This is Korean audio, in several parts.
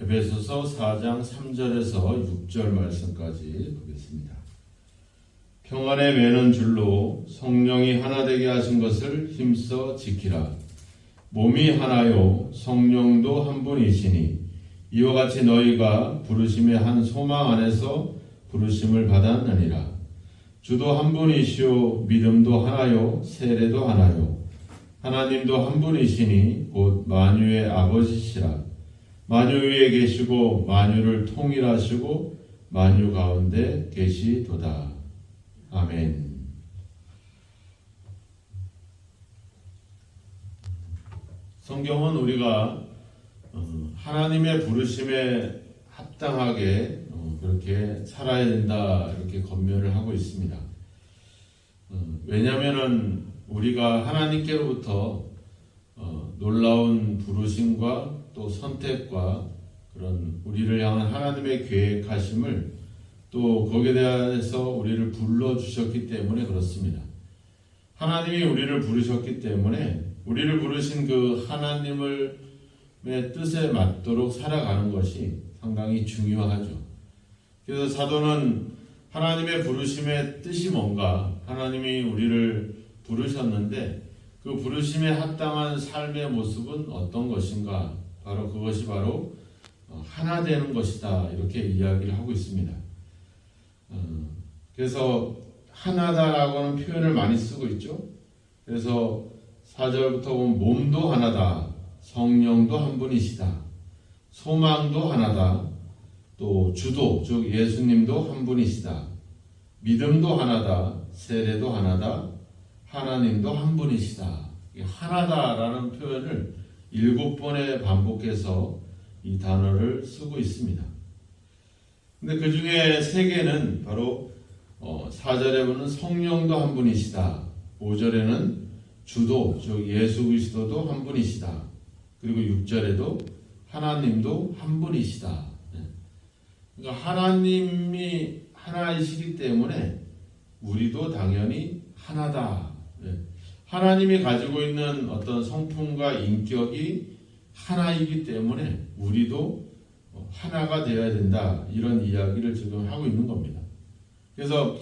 에베소서 4장 3절에서 6절 말씀까지 보겠습니다. 평안에 매는 줄로 성령이 하나 되게 하신 것을 힘써 지키라. 몸이 하나요 성령도 한 분이시니 이와 같이 너희가 부르심의 한 소망 안에서 부르심을 받았느니라. 주도 한 분이시요 믿음도 하나요 세례도 하나요 하나님도 한 분이시니 곧 만유의 아버지시라. 만유 위에 계시고 만유를 통일하시고 만유 가운데 계시도다. 아멘. 성경은 우리가 하나님의 부르심에 합당하게 그렇게 살아야 된다 이렇게 권면을 하고 있습니다. 왜냐하면 우리가 하나님께로부터 놀라운 부르심과 또 선택과 그런 우리를 향한 하나님의 계획하심을 또 거기에 대해서 우리를 불러주셨기 때문에 그렇습니다. 하나님이 우리를 부르셨기 때문에 우리를 부르신 그 하나님의 뜻에 맞도록 살아가는 것이 상당히 중요하죠. 그래서 사도는 하나님의 부르심의 뜻이 뭔가, 하나님이 우리를 부르셨는데 그 부르심에 합당한 삶의 모습은 어떤 것인가, 바로 그것이 바로 하나 되는 것이다 이렇게 이야기를 하고 있습니다. 그래서 하나다라고는 표현을 많이 쓰고 있죠. 그래서 4절부터 보면 몸도 하나다, 성령도 한 분이시다, 소망도 하나다, 또 주도 즉 예수님도 한 분이시다, 믿음도 하나다, 세례도 하나다, 하나님도 한 분이시다. 하나다라는 표현을 7번에 반복해서 이 단어를 쓰고 있습니다. 근데 그 중에 3개는 바로 4절에 보면 성령도 한 분이시다, 5절에는 주도 즉 예수 그리스도도 한 분이시다, 그리고 6절에도 하나님도 한 분이시다. 그러니까 하나님이 하나이시기 때문에 우리도 당연히 하나다. 하나님이 가지고 있는 어떤 성품과 인격이 하나이기 때문에 우리도 하나가 되어야 된다, 이런 이야기를 지금 하고 있는 겁니다. 그래서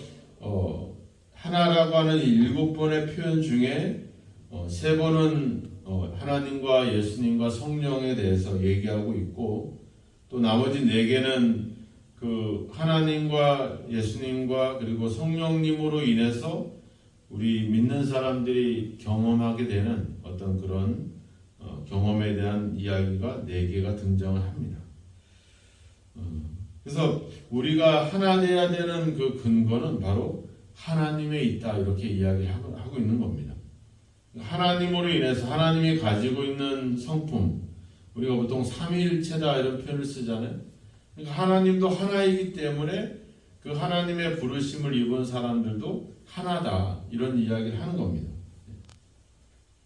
하나라고 하는 7번의 표현 중에 3번은 하나님과 예수님과 성령에 대해서 얘기하고 있고, 또 나머지 4개는 그 하나님과 예수님과 그리고 성령님으로 인해서 우리 믿는 사람들이 경험하게 되는 어떤 그런 경험에 대한 이야기가 4개가 등장을 합니다. 그래서 우리가 하나 되어야 되는 그 근거는 바로 하나님에 있다 이렇게 이야기하고 있는 겁니다. 하나님으로 인해서 하나님이 가지고 있는 성품, 우리가 보통 삼위일체다 이런 표현을 쓰잖아요. 그러니까 하나님도 하나이기 때문에 그 하나님의 부르심을 입은 사람들도 하나다 이런 이야기를 하는 겁니다.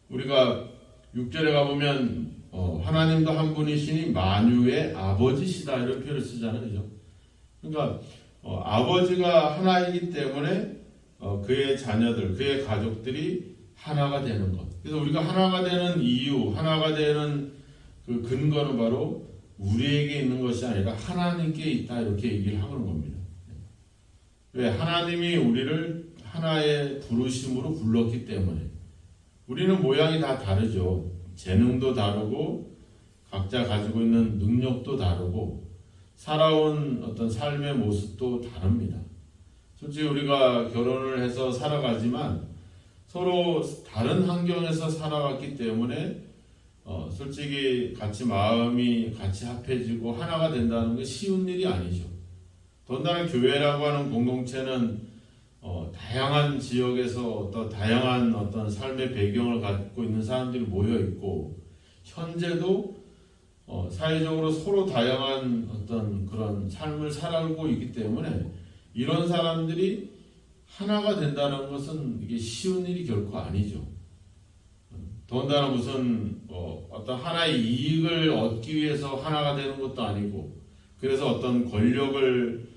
우리가 6절에 가보면 하나님도 한 분이시니 만유의 아버지시다 이런 표현을 쓰잖아요. 그죠? 그러니까 아버지가 하나이기 때문에 그의 자녀들, 그의 가족들이 하나가 되는 것. 그래서 우리가 하나가 되는 이유, 하나가 되는 그 근거는 바로 우리에게 있는 것이 아니라 하나님께 있다 이렇게 얘기를 하는 겁니다. 왜? 하나님이 우리를 하나의 부르심으로 불렀기 때문에. 우리는 모양이 다 다르죠. 재능도 다르고 각자 가지고 있는 능력도 다르고 살아온 어떤 삶의 모습도 다릅니다. 솔직히 우리가 결혼을 해서 살아가지만 서로 다른 환경에서 살아왔기 때문에 솔직히 마음이 같이 합해지고 하나가 된다는 게 쉬운 일이 아니죠. 더군다나 교회라고 하는 공동체는 다양한 지역에서 또 다양한 어떤 삶의 배경을 갖고 있는 사람들이 모여 있고, 현재도 사회적으로 서로 다양한 어떤 그런 삶을 살아가고 있기 때문에 이런 사람들이 하나가 된다는 것은 이게 쉬운 일이 결코 아니죠. 더군다나 무슨 어떤 하나의 이익을 얻기 위해서 하나가 되는 것도 아니고, 그래서 어떤 권력을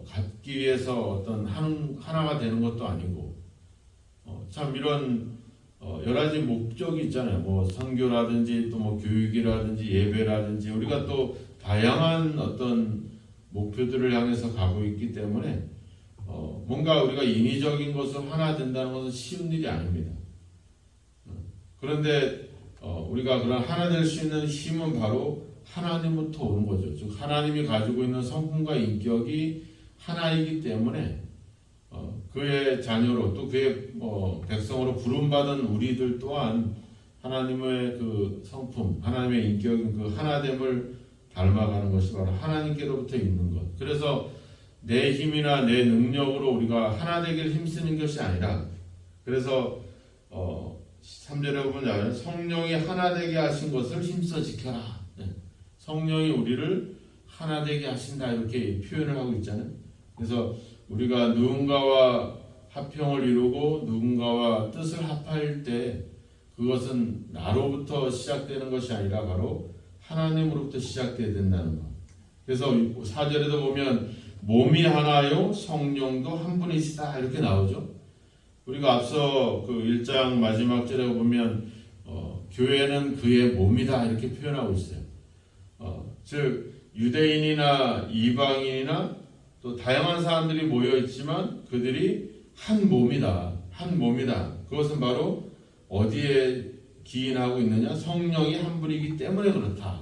갖기 위해서 어떤 하나가 되는 것도 아니고, 참 이런 여러 가지 목적이 있잖아요. 뭐 선교라든지 또 뭐 교육이라든지 예배라든지 우리가 또 다양한 어떤 목표들을 향해서 가고 있기 때문에 뭔가 우리가 인위적인 것으로 하나 된다는 것은 쉬운 일이 아닙니다. 그런데 우리가 그런 하나 될 수 있는 힘은 바로 하나님부터 오는 거죠. 즉 하나님이 가지고 있는 성품과 인격이 하나이기 때문에 그의 자녀로 또 그의 백성으로 부름받은 우리들 또한 하나님의 그 성품, 하나님의 인격인 그 하나됨을 닮아가는 것이 바로 하나님께로부터 있는 것. 그래서 내 힘이나 내 능력으로 우리가 하나 되길 힘쓰는 것이 아니라, 그래서 3절에 보면 성령이 하나 되게 하신 것을 힘써 지켜라. 성령이 우리를 하나 되게 하신다 이렇게 표현을 하고 있잖아요. 그래서 우리가 누군가와 합형을 이루고 누군가와 뜻을 합할 때 그것은 나로부터 시작되는 것이 아니라 바로 하나님으로부터 시작되어야 된다는 것. 그래서 4절에도 보면 몸이 하나요 성령도 한 분이시다 이렇게 나오죠. 우리가 앞서 그 1장 마지막 절에 보면 교회는 그의 몸이다 이렇게 표현하고 있어요. 즉 유대인이나 이방인이나 또 다양한 사람들이 모여 있지만 그들이 한 몸이다. 한 몸이다. 그것은 바로 어디에 기인하고 있느냐? 성령이 한 분이기 때문에 그렇다.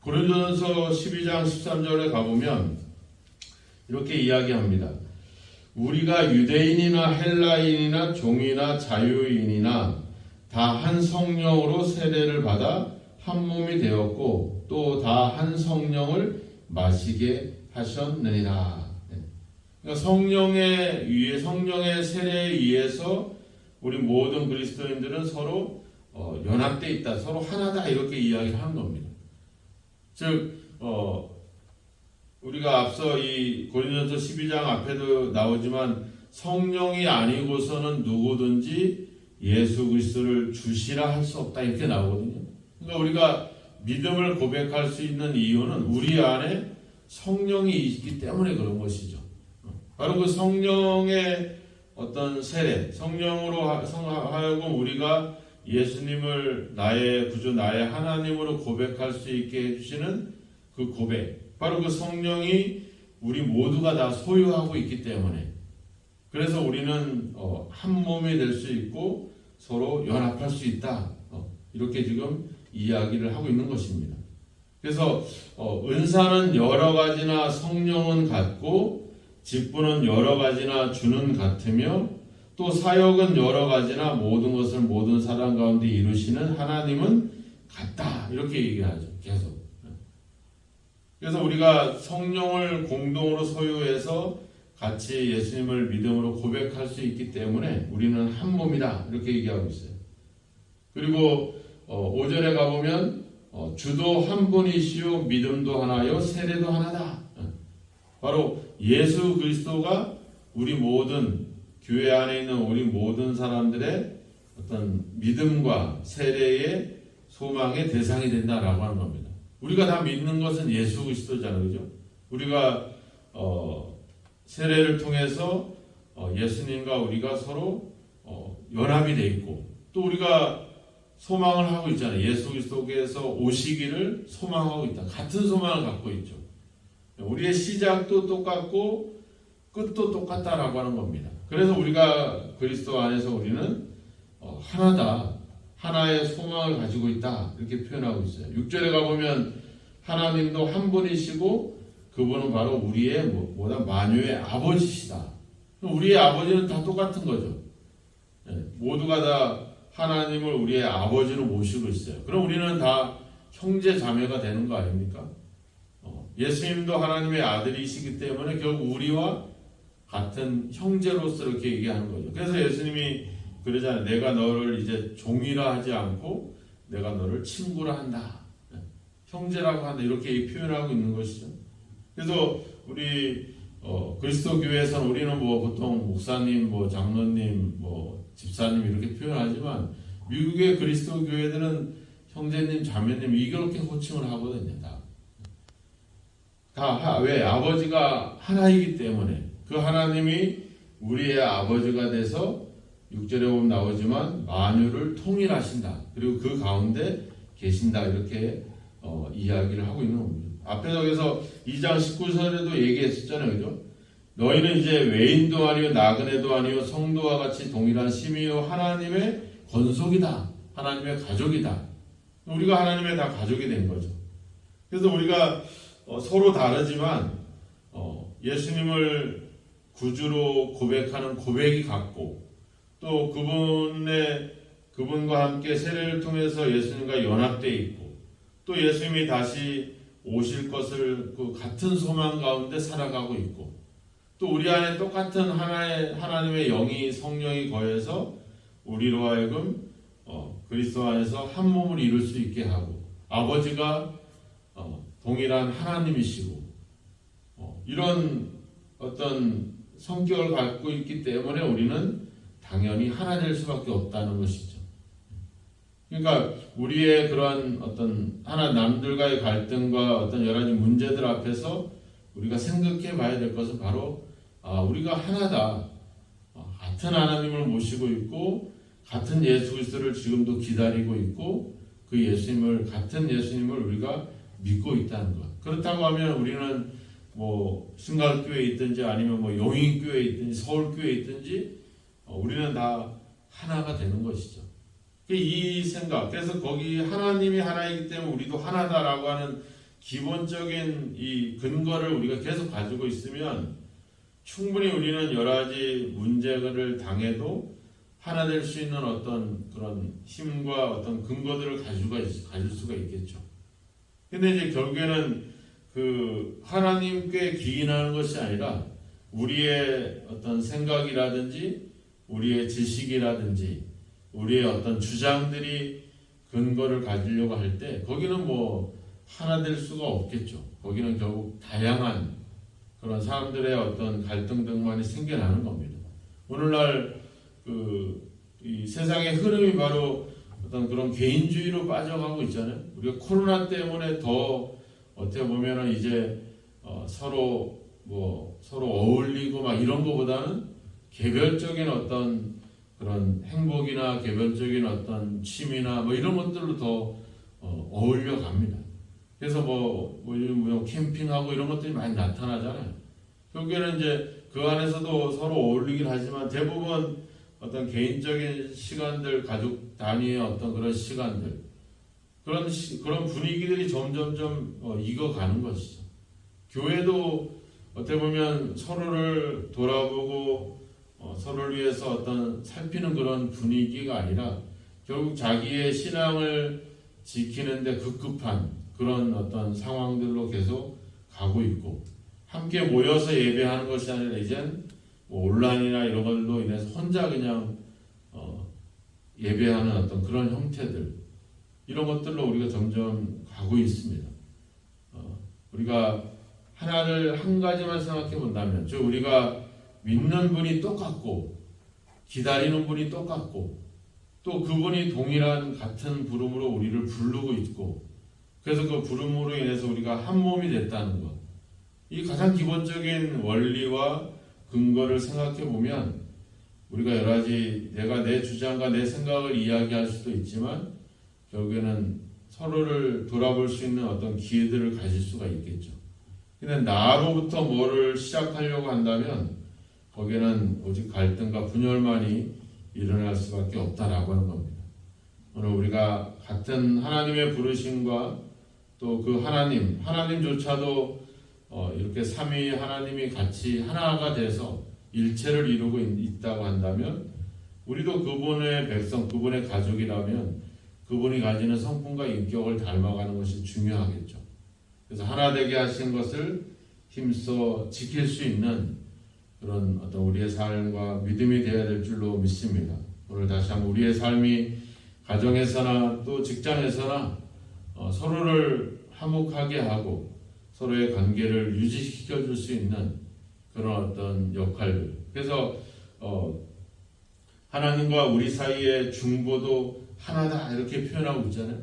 고린도전서 12장 13절에 가보면 이렇게 이야기합니다. 우리가 유대인이나 헬라인이나 종이나 자유인이나 다 한 성령으로 세례를 받아 한 몸이 되었고 또 다 한 성령을 마시게 하셨느니라. 그러니까 성령의 세례에 의해서 우리 모든 그리스도인들은 서로 연합되어 있다, 서로 하나다 이렇게 이야기를 하는 겁니다. 즉 우리가 앞서 이 고린도전서 12장 앞에도 나오지만 성령이 아니고서는 누구든지 예수 그리스도를 주시라 할 수 없다 이렇게 나오거든요. 그러니까 우리가 믿음을 고백할 수 있는 이유는 우리 안에 성령이 있기 때문에 그런 것이죠. 바로 그 성령의 어떤 세례, 성령으로 하여금 우리가 예수님을 나의 구주, 나의 하나님으로 고백할 수 있게 해주시는 그 고백, 바로 그 성령이 우리 모두가 다 소유하고 있기 때문에 그래서 우리는 한 몸이 될 수 있고 서로 연합할 수 있다. 이렇게 지금 이야기를 하고 있는 것입니다. 그래서 은사는 여러 가지나 성령은 같고 직분은 여러 가지나 주는 같으며 또 사역은 여러 가지나 모든 것을 모든 사람 가운데 이루시는 하나님은 같다. 이렇게 얘기하죠. 계속. 그래서 우리가 성령을 공동으로 소유해서 같이 예수님을 믿음으로 고백할 수 있기 때문에 우리는 한 몸이다. 이렇게 얘기하고 있어요. 그리고 5절에 가보면 주도 한 분이시요 믿음도 하나요 세례도 하나다. 바로 예수 그리스도가 우리 모든 교회 안에 있는 우리 모든 사람들의 어떤 믿음과 세례의 소망의 대상이 된다라고 하는 겁니다. 우리가 다 믿는 것은 예수 그리스도잖아요. 그죠? 우리가 세례를 통해서 예수님과 우리가 서로 연합이 돼 있고 또 우리가 소망을 하고 있잖아요. 예수 그리스도께서 오시기를 소망하고 있다. 같은 소망을 갖고 있죠. 우리의 시작도 똑같고 끝도 똑같다라고 하는 겁니다. 그래서 우리가 그리스도 안에서 우리는 하나다. 하나의 소망을 가지고 있다. 이렇게 표현하고 있어요. 6절에 가보면 하나님도 한 분이시고 그분은 바로 우리의 만유의 아버지시다. 우리의 아버지는 다 똑같은 거죠. 모두가 다 하나님을 우리의 아버지로 모시고 있어요. 그럼 우리는 다 형제 자매가 되는 거 아닙니까? 예수님도 하나님의 아들이시기 때문에 결국 우리와 같은 형제로서 이렇게 얘기하는 거죠. 그래서 예수님이 그러잖아요. 내가 너를 이제 종이라 하지 않고 내가 너를 친구라 한다. 형제라고 한다. 이렇게 표현하고 있는 것이죠. 그래서 우리 그리스도 교회에서는 우리는 보통 목사님, 장로님, 집사님 이렇게 표현하지만 미국의 그리스도 교회들은 형제님, 자매님 이렇게 호칭을 하거든요. 다 왜? 아버지가 하나이기 때문에 그 하나님이 우리의 아버지가 돼서 6절에 보면 나오지만 만유를 통일하신다. 그리고 그 가운데 계신다. 이렇게 이야기를 하고 있는 겁니다. 앞에서 그래서 2장 19절에도 얘기했었잖아요. 그죠? 너희는 이제 외인도 아니요 나그네도 아니요 성도와 같이 동일한 심이요 하나님의 권속이다. 하나님의 가족이다. 우리가 하나님의 다 가족이 된 거죠. 그래서 우리가 서로 다르지만 예수님을 구주로 고백하는 고백이 같고 또 그분과 함께 세례를 통해서 예수님과 연합되어 있고 또 예수님이 다시 오실 것을 그 같은 소망 가운데 살아가고 있고 또 우리 안에 똑같은 하나님의 영이 성령이 거해서 우리로 하여금 그리스도 안에서 한 몸을 이룰 수 있게 하고 아버지가 동일한 하나님이시고 이런 어떤 성격을 갖고 있기 때문에 우리는 당연히 하나 될 수밖에 없다는 것이죠. 그러니까 우리의 그러한 어떤 남들과의 갈등과 어떤 여러 가지 문제들 앞에서 우리가 생각해 봐야 될 것은 바로 우리가 하나다. 같은 하나님을 모시고 있고 같은 예수 그리스도를 지금도 기다리고 있고 그 같은 예수님을 우리가 믿고 있다는 것. 그렇다고 하면 우리는 신갈교회에 있든지 아니면 용인교회에 있든지 서울교회에 있든지 우리는 다 하나가 되는 것이죠. 이 생각, 그래서 거기 하나님이 하나이기 때문에 우리도 하나다라고 하는 기본적인 이 근거를 우리가 계속 가지고 있으면 충분히 우리는 여러 가지 문제를 당해도 하나 될 수 있는 어떤 그런 힘과 어떤 근거들을 가질 수가 있겠죠. 근데 이제 결국에는 그 하나님께 기인하는 것이 아니라 우리의 어떤 생각이라든지 우리의 지식이라든지 우리의 어떤 주장들이 근거를 가지려고 할 때 거기는 하나 될 수가 없겠죠. 거기는 결국 다양한 그런 사람들의 어떤 갈등 등만이 생겨나는 겁니다. 오늘날 이 세상의 흐름이 바로 어떤 그런 개인주의로 빠져가고 있잖아요. 우리가 코로나 때문에 더 어떻게 보면은 이제 서로 어울리고 막 이런 것보다는 개별적인 어떤 그런 행복이나 개별적인 어떤 취미나 이런 것들로 더 어울려 갑니다. 그래서 캠핑하고 이런 것들이 많이 나타나잖아요. 결국에는 이제 그 안에서도 서로 어울리긴 하지만 대부분 어떤 개인적인 시간들, 가족 단위의 어떤 그런 시간들, 그런 분위기들이 점점점 익어가는 것이죠. 교회도 어떻게 보면 서로를 돌아보고 서로를 위해서 어떤 살피는 그런 분위기가 아니라 결국 자기의 신앙을 지키는데 급급한 그런 어떤 상황들로 계속 가고 있고 함께 모여서 예배하는 것이 아니라 이젠 온라인이나 이런 걸로 인해서 혼자 그냥 예배하는 어떤 그런 형태들 이런 것들로 우리가 점점 가고 있습니다. 우리가 하나를 한 가지만 생각해 본다면 즉 우리가 믿는 분이 똑같고 기다리는 분이 똑같고 또 그분이 동일한 같은 부름으로 우리를 부르고 있고 그래서 그 부름으로 인해서 우리가 한 몸이 됐다는 것. 이 가장 기본적인 원리와 근거를 생각해 보면 우리가 여러 가지 내가 내 주장과 내 생각을 이야기할 수도 있지만 결국에는 서로를 돌아볼 수 있는 어떤 기회들을 가질 수가 있겠죠. 근데 나로부터 뭐를 시작하려고 한다면 거기에는 오직 갈등과 분열만이 일어날 수밖에 없다라고 하는 겁니다. 오늘 우리가 같은 하나님의 부르심과 또 그 하나님조차도 이렇게 삼위 하나님이 같이 하나가 돼서 일체를 이루고 있다고 한다면 우리도 그분의 백성, 그분의 가족이라면 그분이 가지는 성품과 인격을 닮아가는 것이 중요하겠죠. 그래서 하나 되게 하신 것을 힘써 지킬 수 있는 그런 어떤 우리의 삶과 믿음이 되어야 될 줄로 믿습니다. 오늘 다시 한번 우리의 삶이 가정에서나 또 직장에서나 서로를 화목하게 하고 서로의 관계를 유지시켜 줄 수 있는 그런 어떤 역할들. 그래서 하나님과 우리 사이의 중보도 하나다 이렇게 표현하고 있잖아요.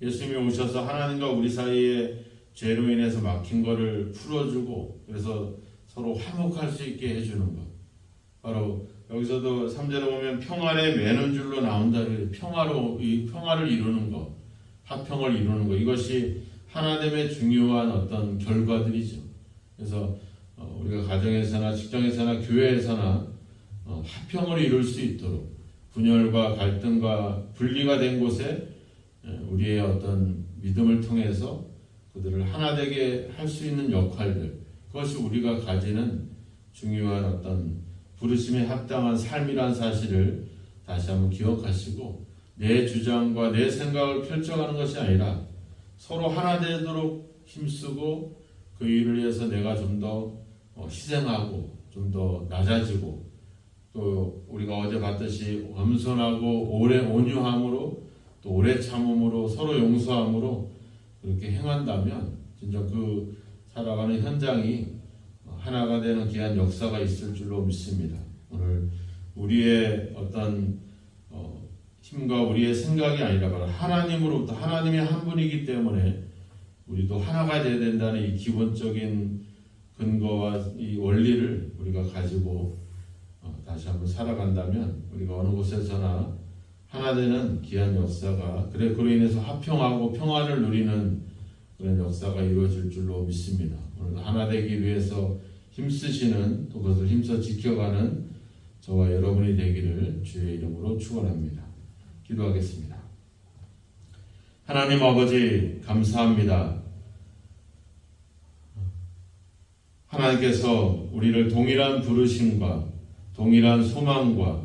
예수님이 오셔서 하나님과 우리 사이의 죄로 인해서 막힌 거를 풀어주고 그래서 서로 화목할 수 있게 해주는 것. 바로 여기서도 3절에 보면 평안에 매는 줄로 나온다. 평화로 이 평화를 이루는 것, 화평을 이루는 것, 이것이 하나됨의 중요한 어떤 결과들이죠. 그래서 우리가 가정에서나 직장에서나 교회에서나 화평을 이룰 수 있도록 분열과 갈등과 분리가 된 곳에 우리의 어떤 믿음을 통해서 그들을 하나 되게 할 수 있는 역할들, 그것이 우리가 가지는 중요한 어떤 부르심에 합당한 삶이란 사실을 다시 한번 기억하시고, 내 주장과 내 생각을 펼쳐가는 것이 아니라 서로 하나 되도록 힘쓰고 그 일을 위해서 내가 좀 더 희생하고 좀 더 낮아지고, 또 우리가 어제 봤듯이 겸손하고 오래 온유함으로 또 오래 참음으로 서로 용서함으로 그렇게 행한다면 진짜 그 살아가는 현장이 하나가 되는 귀한 역사가 있을 줄로 믿습니다. 오늘 우리의 어떤 힘과 우리의 생각이 아니라 바로 하나님으로부터, 하나님이 한 분이기 때문에 우리도 하나가 되어야 된다는 이 기본적인 근거와 이 원리를 우리가 가지고 다시 한번 살아간다면 우리가 어느 곳에서나 하나 되는 귀한 역사가, 그로 인해서 화평하고 평안을 누리는 그런 역사가 이루어질 줄로 믿습니다. 오늘도 하나 되기 위해서 힘쓰시는, 또 그것을 힘써 지켜가는 저와 여러분이 되기를 주의 이름으로 축원합니다. 기도하겠습니다. 하나님 아버지, 감사합니다. 하나님께서 우리를 동일한 부르심과 동일한 소망과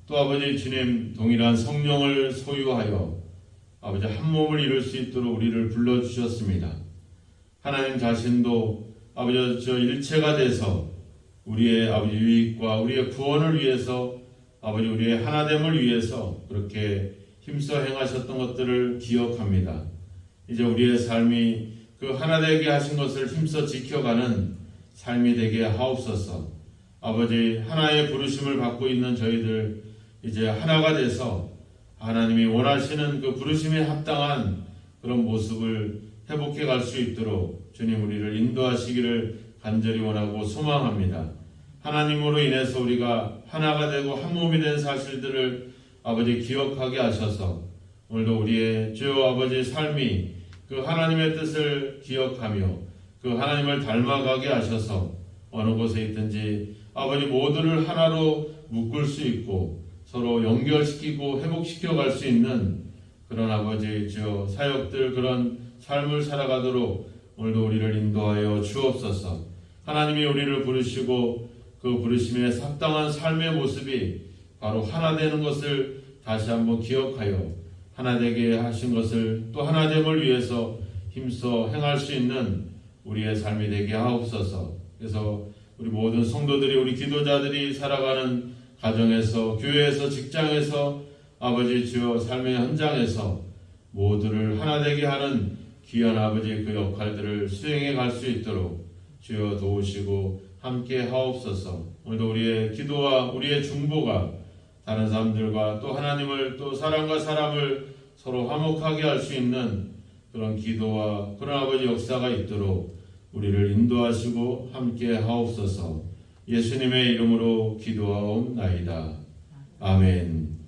또 아버지 주님 동일한 성령을 소유하여 아버지 한 몸을 이룰 수 있도록 우리를 불러주셨습니다. 하나님 자신도 아버지 저 일체가 돼서 우리의 아버지 유익과 우리의 구원을 위해서, 아버지 우리의 하나됨을 위해서 그렇게 힘써 행하셨던 것들을 기억합니다. 이제 우리의 삶이 그 하나되게 하신 것을 힘써 지켜가는 삶이 되게 하옵소서. 아버지 하나의 부르심을 받고 있는 저희들 이제 하나가 돼서 하나님이 원하시는 그 부르심에 합당한 그런 모습을 회복해 갈 수 있도록 주님 우리를 인도하시기를 간절히 원하고 소망합니다. 하나님으로 인해서 우리가 하나가 되고 한 몸이 된 사실들을 아버지 기억하게 하셔서 오늘도 우리의 주여 아버지 삶이 그 하나님의 뜻을 기억하며 그 하나님을 닮아가게 하셔서 어느 곳에 있든지 아버지 모두를 하나로 묶을 수 있고 서로 연결시키고 회복시켜 갈 수 있는 그런 아버지 주여 사역들, 그런 삶을 살아가도록 오늘도 우리를 인도하여 주옵소서. 하나님이 우리를 부르시고 그 부르심에 합당한 삶의 모습이 바로 하나 되는 것을 다시 한번 기억하여 하나 되게 하신 것을 또 하나됨을 위해서 힘써 행할 수 있는 우리의 삶이 되게 하옵소서. 그래서 우리 모든 성도들이, 우리 기도자들이 살아가는 가정에서, 교회에서, 직장에서, 아버지 주여 삶의 현장에서 모두를 하나 되게 하는 귀한 아버지 그 역할들을 수행해 갈 수 있도록 주여 도우시고 함께 하옵소서. 오늘도 우리의 기도와 우리의 중보가 다른 사람들과 또 하나님을, 또 사람과 사람을 서로 화목하게 할 수 있는 그런 기도와 그런 아버지 역사가 있도록 우리를 인도하시고 함께 하옵소서. 예수님의 이름으로 기도하옵나이다. 아멘.